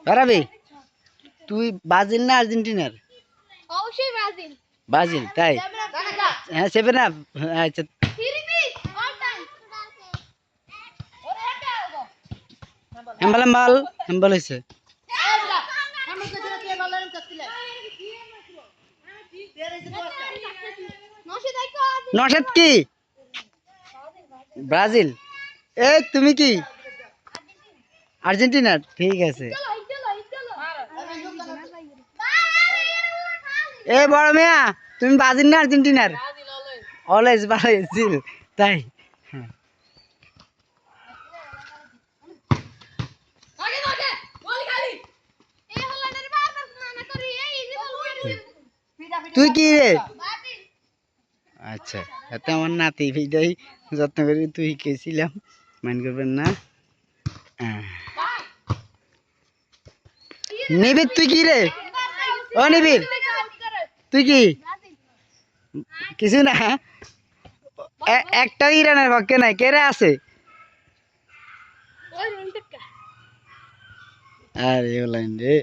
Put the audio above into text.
পারাবি তুই ব্রাজিল না আর্জেন্টিনার? অবশ্যই ব্রাজিল। ব্রাজিল তাই? হ্যাঁ 7 আপ। আচ্ছা হেম্বাল হেম্বাল হেম্বাল হয়েছে। নশাদ কি ব্রাজিল? এই তুমি কি আর্জেন্টিনার? ঠিক আছে। এ বড় মিয়া তুমি ব্রাজিল না আর্জেন্টিনার? অলওয়েজ ব্রাজিল তাই? হ্যাঁ। তুই কি রে? আচ্ছা এত আমার নাতি ভিটাই যত্ন করে তুই গেছিলাম, মাইন্ড করবেন না। নিবির তুই কি রে? ও নিবির তুই কি? কিছু না। একটা ইরানের পক্ষে নাই, কেরে আছে? আরে ওলাইন রে।